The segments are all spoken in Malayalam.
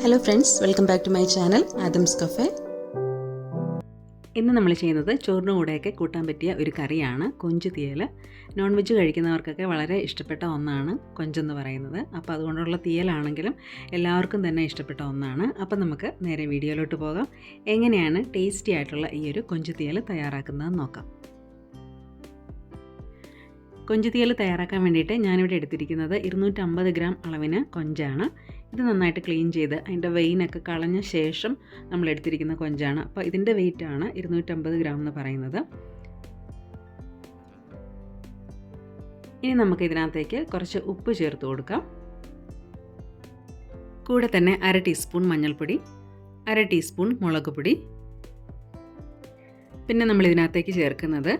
Hello friends, welcome back to my channel Adams cafe. ഇന്ന് നമ്മൾ ചെയ്യുന്നത് ചോറിന് കൂടെയൊക്കെ കൂട്ടാൻ പറ്റിയ ഒരു കറിയാണ് കൊഞ്ച് തീയൽ. നോൺ വെജ് കഴിക്കുന്നവർക്കൊക്കെ വളരെ ഇഷ്ടപ്പെട്ട ഒന്നാണ് കൊഞ്ചെന്ന് പറയുന്നത്. അപ്പോൾ അതുകൊണ്ടുള്ള തീയലാണെങ്കിലും എല്ലാവർക്കും തന്നെ ഇഷ്ടപ്പെട്ട ഒന്നാണ്. അപ്പോൾ നമുക്ക് നേരെ വീഡിയോയിലോട്ട് പോകാം. എങ്ങനെയാണ് ടേസ്റ്റി ആയിട്ടുള്ള ഈ ഒരു കൊഞ്ച് തീയൽ തയ്യാറാക്കുന്നതെന്ന് നോക്കാം. കൊഞ്ച് തീയൽ തയ്യാറാക്കാൻ വേണ്ടിയിട്ട് ഞാനിവിടെ എടുത്തിരിക്കുന്നത് 250 ഗ്രാം അളവിന് കൊഞ്ചാണ്. ഇത് നന്നായിട്ട് ക്ലീൻ ചെയ്ത് അതിൻ്റെ വെയിനൊക്കെ കളഞ്ഞ ശേഷം നമ്മൾ എടുത്തിരിക്കുന്ന കൊഞ്ചാണ്. അപ്പോൾ ഇതിൻ്റെ വെയിറ്റാണ് 250 ഗ്രാം എന്ന് പറയുന്നത്. ഇനി നമുക്ക് ഇതിനകത്തേക്ക് കുറച്ച് ഉപ്പ് ചേർത്ത് കൊടുക്കാം. കൂടെ തന്നെ 1/2 ടീസ്പൂൺ മഞ്ഞൾപ്പൊടി, 1/2 ടീസ്പൂൺ മുളക് പൊടി. പിന്നെ നമ്മൾ ഇതിനകത്തേക്ക് ചേർക്കുന്നത്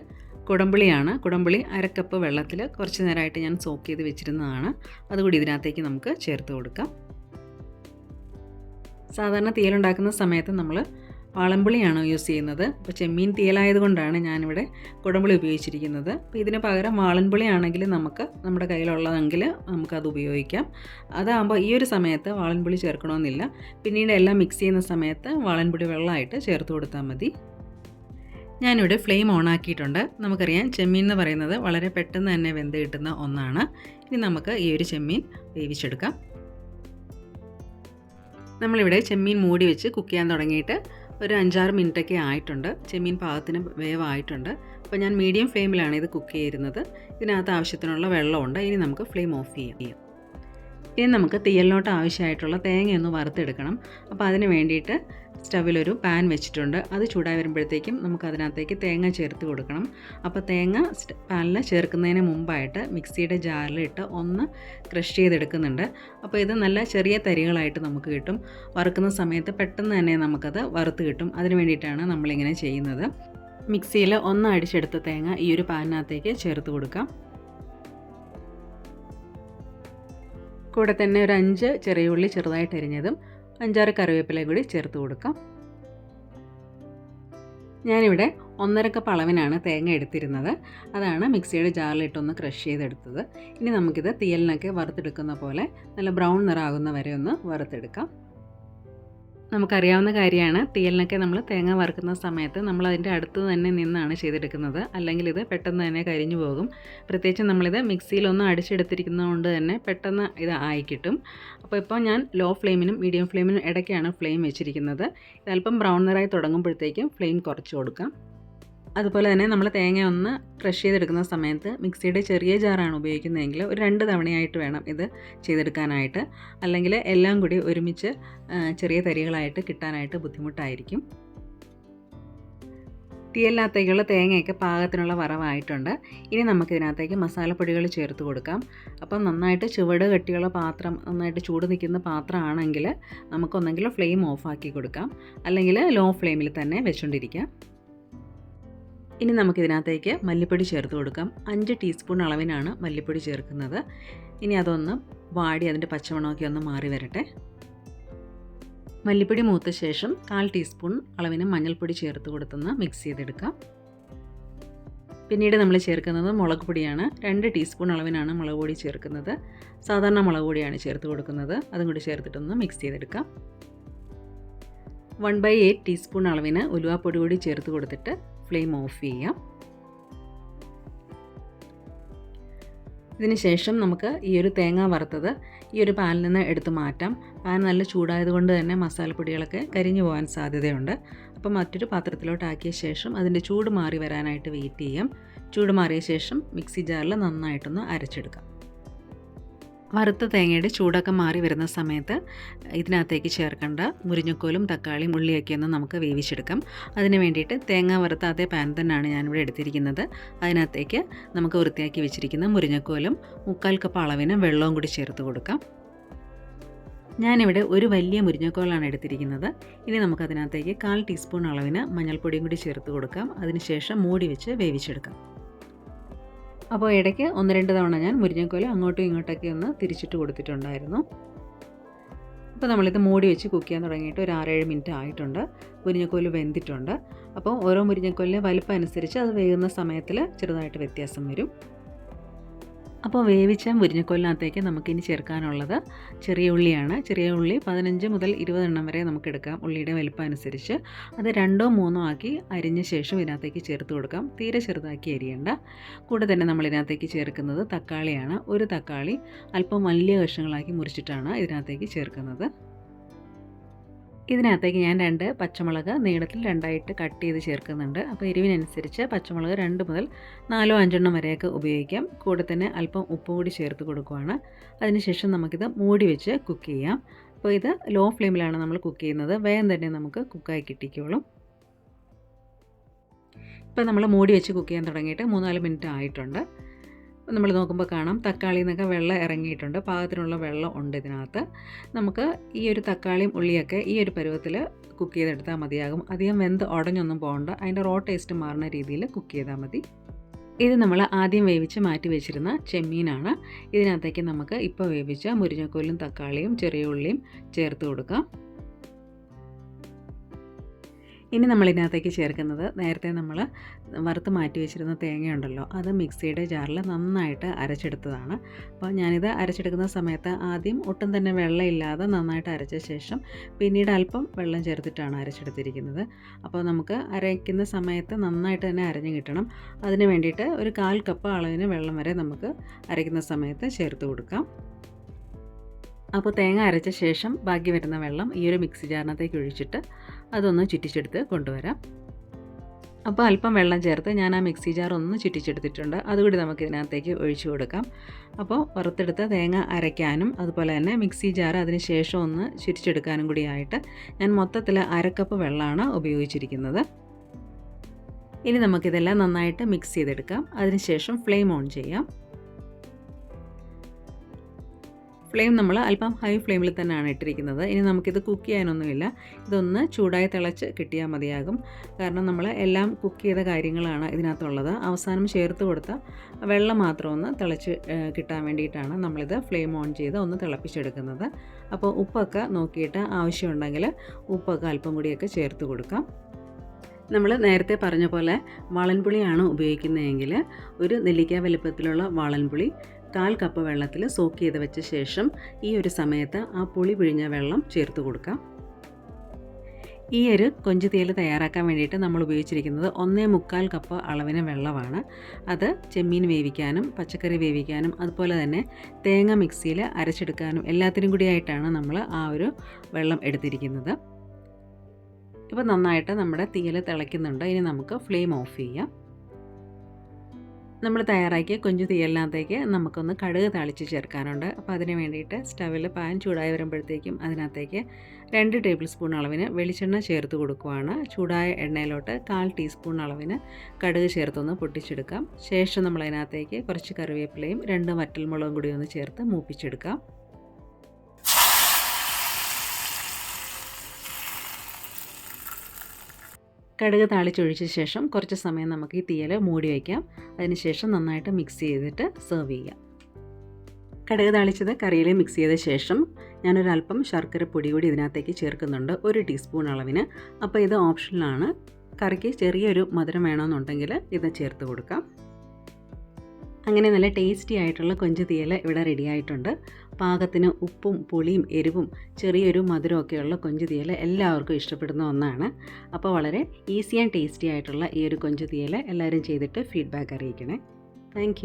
കുടംപുളിയാണ്. കുടംപുളി 1/2 കപ്പ് വെള്ളത്തിൽ കുറച്ച് നേരമായിട്ട് ഞാൻ സോക്ക് ചെയ്ത് വെച്ചിരുന്നതാണ്. അതുകൂടി ഇതിനകത്തേക്ക് നമുക്ക് ചേർത്ത് കൊടുക്കാം. സാധാരണ തീയലുണ്ടാക്കുന്ന സമയത്ത് നമ്മൾ വാളൻപുളിയാണ് യൂസ് ചെയ്യുന്നത്. അപ്പോൾ ചെമ്മീൻ തീയലായതുകൊണ്ടാണ് ഞാനിവിടെ കുടംപുളി ഉപയോഗിച്ചിരിക്കുന്നത്. അപ്പോൾ ഇതിന് പകരം വാളൻപുളി ആണെങ്കിൽ നമുക്ക് നമ്മുടെ കയ്യിലുള്ളതെങ്കിൽ നമുക്കത് ഉപയോഗിക്കാം. അതാകുമ്പോൾ ഈ ഒരു സമയത്ത് വാളൻപുളി ചേർക്കണമെന്നില്ല. പിന്നീട് എല്ലാം മിക്സ് ചെയ്യുന്ന സമയത്ത് വാളൻപുളി വെള്ളമായിട്ട് ചേർത്ത് കൊടുത്താൽ മതി. ഞാനിവിടെ ഫ്ലെയിം ഓണാക്കിയിട്ടുണ്ട്. നമുക്കറിയാം ചെമ്മീൻ എന്ന് പറയുന്നത് വളരെ പെട്ടെന്ന് തന്നെ വെന്ത് കിട്ടുന്ന ഒന്നാണ്. ഇനി നമുക്ക് ഈ ഒരു ചെമ്മീൻ വേവിച്ചെടുക്കാം. നമ്മളിവിടെ ചെമ്മീൻ മൂടി വെച്ച് കുക്ക് ചെയ്യാൻ തുടങ്ങിയിട്ട് ഒരു 5-6 മിനിറ്റൊക്കെ ആയിട്ടുണ്ട്. ചെമ്മീൻ പാകത്തിന് വേവായിട്ടുണ്ട്. അപ്പോൾ ഞാൻ മീഡിയം ഫ്ലെയിമിലാണ് ഇത് കുക്ക് ചെയ്യുന്നത്. ഇതിനകത്ത് ആവശ്യത്തിനുള്ള വെള്ളമുണ്ട്. ഇനി നമുക്ക് ഫ്ലെയിം ഓഫ് ചെയ്യാം. ഇനി നമുക്ക് തീയലിനോട്ട് ആവശ്യമായിട്ടുള്ള തേങ്ങയൊന്ന് വറുത്തെടുക്കണം. അപ്പോൾ അതിന് വേണ്ടിയിട്ട് സ്റ്റവിലൊരു പാൻ വെച്ചിട്ടുണ്ട്. അത് ചൂടായി വരുമ്പോഴത്തേക്കും നമുക്ക് അതിനകത്തേക്ക് തേങ്ങ ചേർത്ത് കൊടുക്കണം. അപ്പോൾ തേങ്ങ പാനിൽ ചേർക്കുന്നതിന് മുമ്പായിട്ട് മിക്സിയുടെ ജാറിലിട്ട് ഒന്ന് ക്രഷ് ചെയ്തെടുക്കുന്നുണ്ട്. അപ്പോൾ ഇത് നല്ല ചെറിയ തരികളായിട്ട് നമുക്ക് കിട്ടും. വറുക്കുന്ന സമയത്ത് പെട്ടെന്ന് തന്നെ നമുക്കത് വറുത്ത് കിട്ടും. അതിന് വേണ്ടിയിട്ടാണ് നമ്മളിങ്ങനെ ചെയ്യുന്നത്. മിക്സിയിൽ ഒന്ന് അടിച്ചെടുത്ത തേങ്ങ ഈ ഒരു പാനിനകത്തേക്ക് ചേർത്ത് കൊടുക്കാം. കൂടെ തന്നെ ഒരു 5 ചെറിയ ഉള്ളി ചെറുതായിട്ട് അരിഞ്ഞതും 5-6 കറിവേപ്പിലയും കൂടി ചേർത്ത് കൊടുക്കാം. ഞാനിവിടെ 1.5 കപ്പ് അളവിനാണ് തേങ്ങ എടുത്തിരുന്നത്. അതാണ് മിക്സിയുടെ ജാറിലിട്ടൊന്ന് ക്രഷ് ചെയ്തെടുത്തത്. ഇനി നമുക്കിത് തീയലിനൊക്കെ വറുത്തെടുക്കുന്ന പോലെ നല്ല ബ്രൗൺ നിറമാകുന്ന വരെ ഒന്ന് വറുത്തെടുക്കാം. നമുക്കറിയാവുന്ന കാര്യമാണ്, തീയലിനൊക്കെ നമ്മൾ തേങ്ങ വറുക്കുന്ന സമയത്ത് നമ്മൾ അതിൻ്റെ അടുത്ത് തന്നെ നിന്നാണ് ചെയ്തെടുക്കുന്നത്. അല്ലെങ്കിൽ ഇത് പെട്ടെന്ന് തന്നെ കരിഞ്ഞു പോകും. പ്രത്യേകിച്ച് നമ്മളിത് മിക്സിയിലൊന്ന് അടിച്ചെടുത്തിരിക്കുന്നത് കൊണ്ട് തന്നെ പെട്ടെന്ന് ഇത് ആയി കിട്ടും. അപ്പോൾ ഇപ്പോൾ ഞാൻ ലോ ഫ്ലെയിമിനും മീഡിയം ഫ്ലെയിമിനും ഇടയ്ക്കാണ് ഫ്ലെയിം വെച്ചിരിക്കുന്നത്. ഇതല്പം ബ്രൗൺ നിറായി തുടങ്ങുമ്പോഴത്തേക്കും ഫ്ലെയിം കുറച്ച് കൊടുക്കാം. അതുപോലെ തന്നെ നമ്മൾ തേങ്ങ ഒന്ന് ക്രഷ് ചെയ്തെടുക്കുന്ന സമയത്ത് മിക്സിയുടെ ചെറിയ ജാറാണ് ഉപയോഗിക്കുന്നതെങ്കിൽ ഒരു 2 തവണയായിട്ട് വേണം ഇത് ചെയ്തെടുക്കാനായിട്ട്. അല്ലെങ്കിൽ എല്ലാം കൂടി ഒരുമിച്ച് ചെറിയ തരികളായിട്ട് കിട്ടാനായിട്ട് ബുദ്ധിമുട്ടായിരിക്കും. തീയലിനകത്തേക്കുള്ള തേങ്ങയൊക്കെ പാകത്തിനുള്ള വറവായിട്ടുണ്ട്. ഇനി നമുക്കിതിനകത്തേക്ക് മസാലപ്പൊടികൾ ചേർത്ത് കൊടുക്കാം. അപ്പം നന്നായിട്ട് ചുവട് കട്ടിയുള്ള പാത്രം, നന്നായിട്ട് ചൂട് നിൽക്കുന്ന പാത്രമാണെങ്കിൽ നമുക്കൊന്നെങ്കിൽ ഫ്ലെയിം ഓഫാക്കി കൊടുക്കാം, അല്ലെങ്കിൽ ലോ ഫ്ലെയിമിൽ തന്നെ വെച്ചുകൊണ്ടിരിക്കാം. ഇനി നമുക്കിതിനകത്തേക്ക് മല്ലിപ്പൊടി ചേർത്ത് കൊടുക്കാം. 5 ടീസ്പൂൺ അളവിനാണ് മല്ലിപ്പൊടി ചേർക്കുന്നത്. ഇനി അതൊന്ന് വാടി അതിൻ്റെ പച്ചമണമൊക്കെ ഒന്ന് മാറി വരട്ടെ. മല്ലിപ്പൊടി മൂത്ത ശേഷം 1/4 ടീസ്പൂൺ അളവിന് മഞ്ഞൾപ്പൊടി ചേർത്ത് കൊടുത്തൊന്ന് മിക്സ് ചെയ്തെടുക്കാം. പിന്നീട് നമ്മൾ ചേർക്കുന്നത് മുളക് പൊടിയാണ്. 2 ടീസ്പൂൺ അളവിനാണ് മുളക് പൊടി ചേർക്കുന്നത്. സാധാരണ മുളക് പൊടിയാണ് ചേർത്ത് കൊടുക്കുന്നത്. അതും കൂടി ചേർത്തിട്ടൊന്ന് മിക്സ് ചെയ്തെടുക്കാം. 1/8 ടീസ്പൂൺ അളവിന് ഉലുവാപ്പൊടി കൂടി ചേർത്ത് കൊടുത്തിട്ട് ഫ്ലെയിം ഓഫ് ചെയ്യാം. ഇതിന് ശേഷം നമുക്ക് ഈ ഒരു തേങ്ങ വറുത്തത് ഈ ഒരു പാനിൽ നിന്ന് എടുത്ത് മാറ്റാം. പാൻ നല്ല ചൂടായതുകൊണ്ട് തന്നെ മസാലപ്പൊടികളൊക്കെ കരിഞ്ഞു പോകാൻ സാധ്യതയുണ്ട്. അപ്പോൾ മറ്റൊരു പാത്രത്തിലോട്ട് ആക്കിയ ശേഷം അതിൻ്റെ ചൂട് മാറി വരാനായിട്ട് വെയിറ്റ് ചെയ്യാം. ചൂട് മാറിയ ശേഷം മിക്സി ജാറിൽ നന്നായിട്ടൊന്ന് അരച്ചെടുക്കാം. വറുത്ത തേങ്ങയുടെ ചൂടൊക്കെ മാറി വരുന്ന സമയത്ത് ഇതിനകത്തേക്ക് ചേർക്കേണ്ട മുരിങ്ങക്കോലും തക്കാളിയും ഉള്ളിയൊക്കെ ഒന്ന് നമുക്ക് വേവിച്ചെടുക്കാം. അതിന് വേണ്ടിയിട്ട് തേങ്ങ വറുത്ത അതേ പാൻ തന്നെയാണ് ഞാനിവിടെ എടുത്തിരിക്കുന്നത്. അതിനകത്തേക്ക് നമുക്ക് വൃത്തിയാക്കി വെച്ചിരിക്കുന്ന മുരിങ്ങക്കോലും 1/4 കപ്പ് അളവിന് വെള്ളവും കൂടി ചേർത്ത് കൊടുക്കാം. ഞാനിവിടെ ഒരു വലിയ മുരിങ്ങക്കോലാണ് എടുത്തിരിക്കുന്നത്. ഇനി നമുക്കതിനകത്തേക്ക് 1/4 ടീസ്പൂൺ അളവിന് മഞ്ഞൾപ്പൊടിയും കൂടി ചേർത്ത് കൊടുക്കാം. അതിനുശേഷം മൂടി വെച്ച് വേവിച്ചെടുക്കാം. അപ്പോൾ ഇടയ്ക്ക് 1-2 തവണ ഞാൻ മുരിങ്ങക്കോല് അങ്ങോട്ടും ഇങ്ങോട്ടൊക്കെ ഒന്ന് തിരിച്ചിട്ട് കൊടുത്തിട്ടുണ്ടായിരുന്നു. അപ്പോൾ നമ്മളിത് മൂടി വെച്ച് കുക്ക് ചെയ്യാൻ തുടങ്ങിയിട്ട് ഒരു 6-7 മിനിറ്റ് ആയിട്ടുണ്ട്. മുരിങ്ങക്കോല് വെന്തിട്ടുണ്ട്. അപ്പോൾ ഓരോ മുരിങ്ങക്കോലിൻ്റെ വലിപ്പം അനുസരിച്ച് അത് വേകുന്ന സമയത്തിൽ ചെറുതായിട്ട് വ്യത്യാസം വരും. അപ്പോൾ വേവിച്ച മുരിങ്ങക്കോലിനകത്തേക്ക് നമുക്കിനി ചേർക്കാനുള്ളത് ചെറിയ ഉള്ളിയാണ്. ചെറിയ ഉള്ളി 15 മുതൽ 20 എണ്ണം വരെ നമുക്കെടുക്കാം, ഉള്ളിയുടെ വലിപ്പം അനുസരിച്ച്. അത് 2ഓ 3ഓ ആക്കി അരിഞ്ഞ ശേഷം ഇതിനകത്തേക്ക് ചേർത്ത് കൊടുക്കാം. തീരെ ചെറുതാക്കി അരിയേണ്ട. കൂടെ തന്നെ നമ്മളിതിനകത്തേക്ക് ചേർക്കുന്നത് തക്കാളിയാണ്. ഒരു തക്കാളി അല്പം വലിയ കഷ്ണങ്ങളാക്കി മുറിച്ചിട്ടാണ് ഇതിനകത്തേക്ക് ചേർക്കുന്നത്. ഇതിനകത്തേക്ക് ഞാൻ 2 പച്ചമുളക് നീളത്തിൽ 2ആയിട്ട് കട്ട് ചെയ്ത് ചേർക്കുന്നുണ്ട്. അപ്പോൾ എരിവിനനുസരിച്ച് പച്ചമുളക് 2 മുതൽ 4ഓ 5 എണ്ണം വരെയൊക്കെ ഉപയോഗിക്കാം. കൂടെ തന്നെ അല്പം ഉപ്പ് കൂടി ചേർത്ത് കൊടുക്കുകയാണ്. അതിനുശേഷം നമുക്കിത് മൂടി വെച്ച് കുക്ക് ചെയ്യാം. അപ്പോൾ ഇത് ലോ ഫ്ലെയിമിലാണ് നമ്മൾ കുക്ക് ചെയ്യുന്നത്. വേഗം തന്നെ നമുക്ക് കുക്കായി കിട്ടിക്കോളും. ഇപ്പോൾ നമ്മൾ മൂടി വെച്ച് കുക്ക് ചെയ്യാൻ തുടങ്ങിയിട്ട് 3-4 മിനിറ്റ് ആയിട്ടുണ്ട്. നമ്മൾ നോക്കുമ്പോൾ കാണാം തക്കാളിയിൽ നിന്നൊക്കെ വെള്ളം ഇറങ്ങിയിട്ടുണ്ട്. പാകത്തിനുള്ള വെള്ളം ഉണ്ട് ഇതിനകത്ത്. നമുക്ക് ഈ ഒരു തക്കാളിയും ഉള്ളിയൊക്കെ ഈ ഒരു പരുവത്തിൽ കുക്ക് ചെയ്തെടുത്താൽ മതിയാകും. അധികം വെന്ത് ഉടഞ്ഞൊന്നും പോകണ്ട. അതിൻ്റെ റോ ടേസ്റ്റ് മാറുന്ന രീതിയിൽ കുക്ക് ചെയ്താൽ മതി. ഇത് നമ്മൾ ആദ്യം വേവിച്ച് മാറ്റി വെച്ചിരുന്ന ചെമ്മീനാണ്. ഇതിനകത്തേക്ക് നമുക്ക് ഇപ്പോൾ വേവിച്ച മുരിങ്ങക്കോലും തക്കാളിയും ചെറിയ ഉള്ളിയും ചേർത്ത് കൊടുക്കാം. ഇനി നമ്മളിതിനകത്തേക്ക് ചേർക്കുന്നത് നേരത്തെ നമ്മൾ വറുത്ത് മാറ്റി വെച്ചിരുന്ന തേങ്ങയുണ്ടല്ലോ, അത് മിക്സിയുടെ ജാറിൽ നന്നായിട്ട് അരച്ചെടുത്തതാണ്. അപ്പോൾ ഞാനിത് അരച്ചെടുക്കുന്ന സമയത്ത് ആദ്യം ഒട്ടും തന്നെ വെള്ളമില്ലാതെ നന്നായിട്ട് അരച്ച ശേഷം പിന്നീട് അല്പം വെള്ളം ചേർത്തിട്ടാണ് അരച്ചെടുത്തിരിക്കുന്നത്. അപ്പോൾ നമുക്ക് അരയ്ക്കുന്ന സമയത്ത് നന്നായിട്ട് തന്നെ അരഞ്ഞ് കിട്ടണം. അതിന് വേണ്ടിയിട്ട് ഒരു 1/4 കപ്പ് അളവിന് വെള്ളം വരെ നമുക്ക് അരയ്ക്കുന്ന സമയത്ത് ചേർത്ത് കൊടുക്കാം. അപ്പോൾ തേങ്ങ അരച്ച ശേഷം ബാക്കി വരുന്ന വെള്ളം ഈ ഒരു മിക്സി ജാറിനകത്തേക്ക് ഒഴിച്ചിട്ട് അതൊന്ന് ചുറ്റിച്ചെടുത്ത് കൊണ്ടുവരാം. അപ്പോൾ അല്പം വെള്ളം ചേർത്ത് ഞാൻ ആ മിക്സി ജാർ ഒന്ന് ചുറ്റിച്ചെടുത്തിട്ടുണ്ട്. അതുകൂടി നമുക്ക് ഇതിനകത്തേക്ക് ഒഴിച്ചു കൊടുക്കാം. അപ്പോൾ വറുത്തെടുത്ത തേങ്ങ അരയ്ക്കാനും അതുപോലെ തന്നെ മിക്സി ജാർ അതിന് ശേഷം ഒന്ന് ചുറ്റിച്ചെടുക്കാനും കൂടി ആയിട്ട് ഞാൻ മൊത്തത്തിൽ 1/2 കപ്പ് വെള്ളമാണ് ഉപയോഗിച്ചിരിക്കുന്നത്. ഇനി നമുക്കിതെല്ലാം നന്നായിട്ട് മിക്സ് ചെയ്തെടുക്കാം. അതിനുശേഷം ഫ്ലെയിം ഓൺ ചെയ്യാം. ഫ്ലെയിം നമ്മൾ അല്പം ഹൈ ഫ്ലെയിമിൽ തന്നെയാണ് ഇട്ടിരിക്കുന്നത്. ഇനി നമുക്കിത് കുക്ക് ചെയ്യാനൊന്നുമില്ല. ഇതൊന്ന് ചൂടായി തിളച്ച് കിട്ടിയാൽ മതിയാകും. കാരണം നമ്മൾ എല്ലാം കുക്ക് ചെയ്ത കാര്യങ്ങളാണ് ഇതിനകത്തുള്ളത്. അവസാനം ചേർത്ത് കൊടുത്ത വെള്ളം മാത്രം ഒന്ന് തിളച്ച് കിട്ടാൻ വേണ്ടിയിട്ടാണ് നമ്മളിത് ഫ്ലെയിം ഓൺ ചെയ്ത് ഒന്ന് തിളപ്പിച്ചെടുക്കുന്നത്. അപ്പോൾ ഉപ്പൊക്കെ നോക്കിയിട്ട് ആവശ്യമുണ്ടെങ്കിൽ ഉപ്പൊക്കെ അല്പം കൂടിയൊക്കെ ചേർത്ത് കൊടുക്കാം. നമ്മൾ നേരത്തെ പറഞ്ഞ പോലെ വാളൻപുളിയാണ് ഉപയോഗിക്കുന്നതെങ്കിൽ ഒരു നെല്ലിക്ക വലുപ്പത്തിലുള്ള വാളൻപുളി 1/4 കപ്പ് വെള്ളത്തിൽ സോക്ക് ചെയ്ത് വെച്ച ശേഷം ഈ ഒരു സമയത്ത് ആ പുളി പിഴിഞ്ഞ വെള്ളം ചേർത്ത് കൊടുക്കാം. ഈ ഒരു കൊഞ്ച് തീയൽ തയ്യാറാക്കാൻ വേണ്ടിയിട്ട് നമ്മൾ ഉപയോഗിച്ചിരിക്കുന്നത് 1.25 കപ്പ് അളവിന് വെള്ളമാണ്. അത് ചെമ്മീൻ വേവിക്കാനും പച്ചക്കറി വേവിക്കാനും അതുപോലെ തന്നെ തേങ്ങ മിക്സിയിൽ അരച്ചെടുക്കാനും എല്ലാത്തിനും കൂടിയായിട്ടാണ് നമ്മൾ ആ ഒരു വെള്ളം എടുത്തിരിക്കുന്നത്. ഇപ്പോൾ നന്നായിട്ട് നമ്മുടെ തീയൽ തിളയ്ക്കുന്നുണ്ട്. ഇനി നമുക്ക് ഫ്ലെയിം ഓഫ് ചെയ്യാം. നമ്മൾ തയ്യാറാക്കിയ കൊഞ്ച് തീയലിനകത്തേക്ക് നമുക്കൊന്ന് കടുക് താളിച്ച് ചേർക്കാനുണ്ട്. അപ്പോൾ അതിന് വേണ്ടിയിട്ട് സ്റ്റവിൽ പാൻ ചൂടായി വരുമ്പോഴത്തേക്കും അതിനകത്തേക്ക് 2 ടേബിൾ സ്പൂൺ അളവിന് വെളിച്ചെണ്ണ ചേർത്ത് കൊടുക്കുകയാണ്. ചൂടായ എണ്ണയിലോട്ട് 1/4 ടീസ്പൂൺ അളവിന് കടുക് ചേർത്തൊന്ന് പൊട്ടിച്ചെടുക്കാം. ശേഷം നമ്മൾ അതിനകത്തേക്ക് കുറച്ച് കറിവേപ്പിലയും 2 വറ്റൽമുളകും കൂടി ഒന്ന് ചേർത്ത് മൂപ്പിച്ചെടുക്കാം. കടുക് താളിച്ചൊഴിച്ച ശേഷം കുറച്ച് സമയം നമുക്ക് ഈ തീയൽ മൂടി വയ്ക്കാം. അതിനുശേഷം നന്നായിട്ട് മിക്സ് ചെയ്തിട്ട് സെർവ് ചെയ്യാം. കടുക് താളിച്ചത് കറിയിൽ മിക്സ് ചെയ്ത ശേഷം ഞാനൊരല്പം ശർക്കര പൊടി കൂടി ഇതിനകത്തേക്ക് ചേർക്കുന്നുണ്ട്, 1 ടീസ്പൂൺ അളവിന്. അപ്പോൾ ഇത് ഓപ്ഷണലാണ്. കറിക്ക് ചെറിയൊരു മധുരം വേണമെന്നുണ്ടെങ്കിൽ ഇത് ചേർത്ത് കൊടുക്കാം. അങ്ങനെ നല്ല ടേസ്റ്റി ആയിട്ടുള്ള കൊഞ്ച് തീയൽ ഇവിടെ റെഡി ആയിട്ടുണ്ട്. പാകത്തിന് ഉപ്പും പുളിയും എരിവും ചെറിയൊരു മധുരമൊക്കെയുള്ള കൊഞ്ച് തീയൽ എല്ലാവർക്കും ഇഷ്ടപ്പെടുന്ന ഒന്നാണ്. അപ്പോൾ വളരെ ഈസി ആൻഡ് ടേസ്റ്റി ആയിട്ടുള്ള ഈ ഒരു കൊഞ്ച് തീയൽ എല്ലാവരും ചെയ്തിട്ട് ഫീഡ്ബാക്ക് അറിയിക്കണേ. താങ്ക്